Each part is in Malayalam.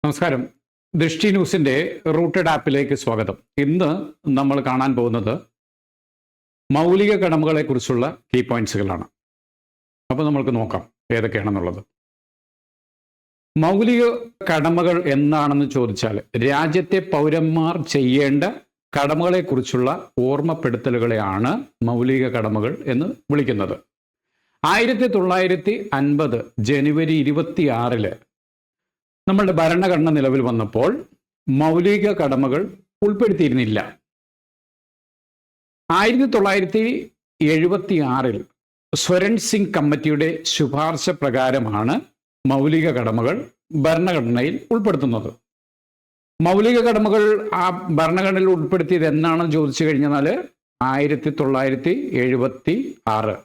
നമസ്കാരം. ദൃഷ്ടി ന്യൂസിന്റെ റൂട്ടഡ് ആപ്പിലേക്ക് സ്വാഗതം. ഇന്ന് നമ്മൾ കാണാൻ പോകുന്നത് മൗലിക കടമകളെ കുറിച്ചുള്ള കീ പോയിന്റ്സുകളാണ്. അപ്പോൾ നമ്മൾക്ക് നോക്കാം ഏതൊക്കെയാണെന്നുള്ളത്. മൗലിക കടമകൾ എന്താണെന്ന് ചോദിച്ചാൽ രാജ്യത്തെ പൗരന്മാർ ചെയ്യേണ്ട കടമകളെ കുറിച്ചുള്ള ഓർമ്മപ്പെടുത്തലുകളെയാണ് മൗലിക കടമകൾ എന്ന് വിളിക്കുന്നത്. 1950 ജനുവരി 26 നമ്മളുടെ ഭരണഘടന നിലവിൽ വന്നപ്പോൾ മൗലിക കടമകൾ ഉൾപ്പെടുത്തിയിരുന്നില്ല. 1976 സ്വരൺ സിംഗ് കമ്മിറ്റിയുടെ ശുപാർശ പ്രകാരമാണ് മൗലിക കടമകൾ ഭരണഘടനയിൽ ഉൾപ്പെടുത്തുന്നത്. മൗലിക കടമകൾ ആ ഭരണഘടനയിൽ ഉൾപ്പെടുത്തിയത് എന്നാണെന്ന് ചോദിച്ചു കഴിഞ്ഞാൽ 1976.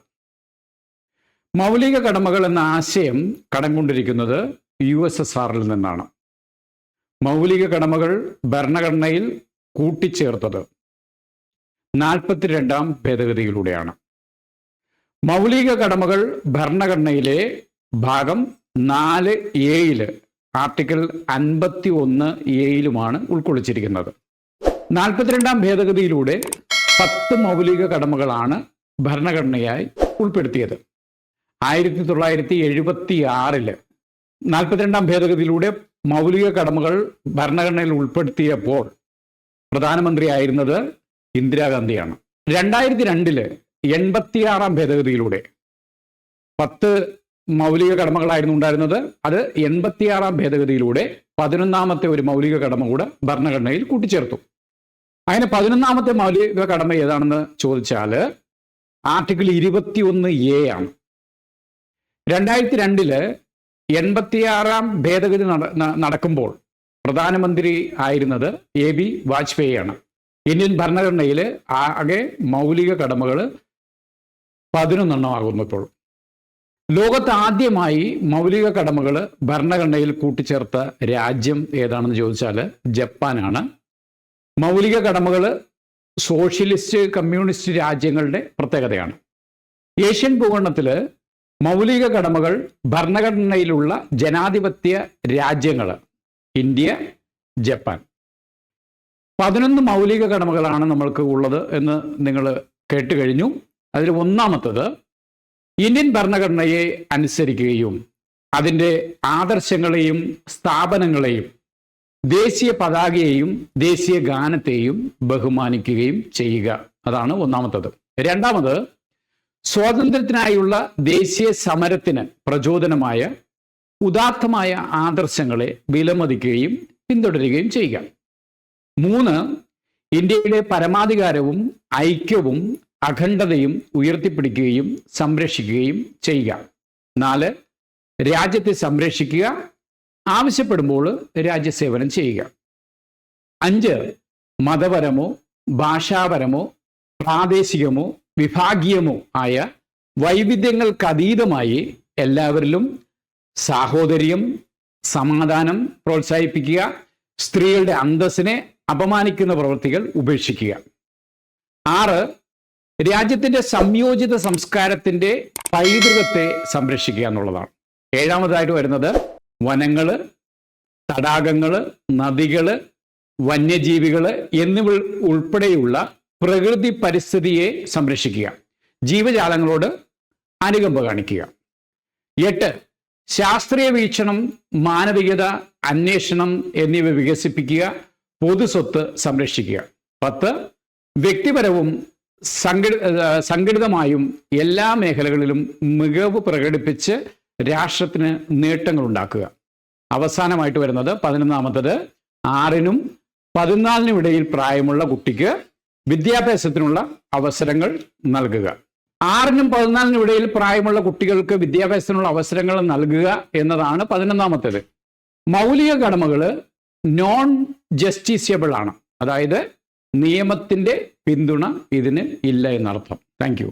മൗലിക കടമകൾ എന്ന ആശയം കടം കൊണ്ടിരിക്കുന്നത് USSRൽ നിന്നാണ്. മൗലിക കടമകൾ ഭരണഘടനയിൽ കൂട്ടിച്ചേർത്തത് 42ാം ഭേദഗതിയിലൂടെയാണ്. മൗലിക കടമകൾ ഭരണഘടനയിലെ ഭാഗം 4A ആർട്ടിക്കിൾ 51A ഉൾക്കൊള്ളിച്ചിരിക്കുന്നത്. 42ാം ഭേദഗതിയിലൂടെ 10 മൗലിക കടമകളാണ് ഭരണഘടനയായി ഉൾപ്പെടുത്തിയത്. 1976 42ാം ഭേദഗതിയിലൂടെ മൗലിക കടമകൾ ഭരണഘടനയിൽ ഉൾപ്പെടുത്തിയപ്പോൾ പ്രധാനമന്ത്രിയായിരുന്നത് ഇന്ദിരാഗാന്ധിയാണ്. 2002 86ാം ഭേദഗതിയിലൂടെ 10 മൗലിക കടമകളായിരുന്നു ഉണ്ടായിരുന്നത്. അത് 86ാം ഭേദഗതിയിലൂടെ 11ാമത്തെ ഒരു മൗലിക കടമ കൂടെ ഭരണഘടനയിൽ കൂട്ടിച്ചേർത്തു. അതിന് 11ാമത്തെ മൗലിക കടമ ഏതാണെന്ന് ചോദിച്ചാൽ ആർട്ടിക്കിൾ 21A ആണ്. 2002 86ാം ഭേദഗതി നടക്കുമ്പോൾ പ്രധാനമന്ത്രി ആയിരുന്നത് AB വാജ്പേയിയാണ്. ഇന്ത്യൻ ഭരണഘടനയിൽ ആകെ മൗലിക കടമകൾ 11 ആകുന്നപ്പോൾ ലോകത്ത് ആദ്യമായി മൗലിക കടമകൾ ഭരണഘടനയിൽ കൂട്ടിച്ചേർത്ത രാജ്യം ഏതാണെന്ന് ചോദിച്ചാൽ ജപ്പാനാണ്. മൗലിക കടമകൾ സോഷ്യലിസ്റ്റ് കമ്മ്യൂണിസ്റ്റ് രാജ്യങ്ങളുടെ പ്രത്യേകതയാണ്. ഏഷ്യൻ ഭൂഖണ്ഡത്തിൽ മൗലിക കടമകൾ ഭരണഘടനയിലുള്ള ജനാധിപത്യ രാജ്യങ്ങൾ ഇന്ത്യ, ജപ്പാൻ. 11 മൗലിക കടമകളാണ് നമ്മൾക്ക് ഉള്ളത് എന്ന് നിങ്ങൾ കേട്ട് കഴിഞ്ഞു. അതിൽ ഒന്നാമത്തത് ഇന്ത്യൻ ഭരണഘടനയെ അനുസരിക്കുകയും അതിൻ്റെ ആദർശങ്ങളെയും സ്ഥാപനങ്ങളെയും ദേശീയ പതാകയെയും ദേശീയ ഗാനത്തെയും ബഹുമാനിക്കുകയും ചെയ്യുക. അതാണ് ഒന്നാമത്തത്. രണ്ടാമത് സ്വാതന്ത്ര്യത്തിനായുള്ള ദേശീയ സമരത്തിന് പ്രചോദനമായ ഉദാത്തമായ ആദർശങ്ങളെ വിലമതിക്കുകയും പിന്തുടരുകയും ചെയ്യുക. 3 ഇന്ത്യയുടെ പരമാധികാരവും ഐക്യവും അഖണ്ഡതയും ഉയർത്തിപ്പിടിക്കുകയും സംരക്ഷിക്കുകയും ചെയ്യുക. 4 രാജ്യത്തെ സംരക്ഷിക്കുക, ആവശ്യപ്പെടുമ്പോൾ രാജ്യസേവനം ചെയ്യുക. 5 മതപരമോ ഭാഷാപരമോ പ്രാദേശികമോ വിഭാഗീയമോ ആയ വൈവിധ്യങ്ങൾക്കതീതമായി എല്ലാവരിലും സാഹോദര്യം, സമാധാനം പ്രോത്സാഹിപ്പിക്കുക. സ്ത്രീകളുടെ അന്തസ്സിനെ അപമാനിക്കുന്ന പ്രവൃത്തികൾ ഉപേക്ഷിക്കുക. 6 രാജ്യത്തിൻ്റെ സംയോജിത സംസ്കാരത്തിൻ്റെ പൈതൃകത്തെ സംരക്ഷിക്കുക എന്നുള്ളതാണ്. 7ാമതായിട്ട് വരുന്നത് വനങ്ങൾ, തടാകങ്ങൾ, നദികൾ, വന്യജീവികൾ എന്നിവ ഉൾപ്പെടെയുള്ള പ്രകൃതി പരിസ്ഥിതിയെ സംരക്ഷിക്കുക, ജീവജാലങ്ങളോട് അനുകമ്പ കാണിക്കുക. 8 ശാസ്ത്രീയ വീക്ഷണം, മാനവികത, അന്വേഷണം എന്നിവ വികസിപ്പിക്കുക, പൊതുസ്വത്ത് സംരക്ഷിക്കുക. 10 വ്യക്തിപരവും സംഘടിതമായും എല്ലാ മേഖലകളിലും മികവ് പ്രകടിപ്പിച്ച് രാഷ്ട്രത്തിന് നേട്ടങ്ങൾ ഉണ്ടാക്കുക. അവസാനമായിട്ട് വരുന്നത് 11ാമത്തത് 6നും 14നും ഇടയിൽ പ്രായമുള്ള കുട്ടിക്ക് വിദ്യാഭ്യാസത്തിനുള്ള അവസരങ്ങൾ നൽകുക. 6നും 14നും ഇടയിൽ പ്രായമുള്ള കുട്ടികൾക്ക് വിദ്യാഭ്യാസത്തിനുള്ള അവസരങ്ങൾ നൽകുക എന്നതാണ് 11ാമത്തേത്. മൗലിക കടമകൾ നോൺ ജസ്റ്റിസിയബിൾ ആണ്. അതായത് നിയമത്തിൻ്റെ പിന്തുണ ഇതിന് ഇല്ല എന്നർത്ഥം. Thank you.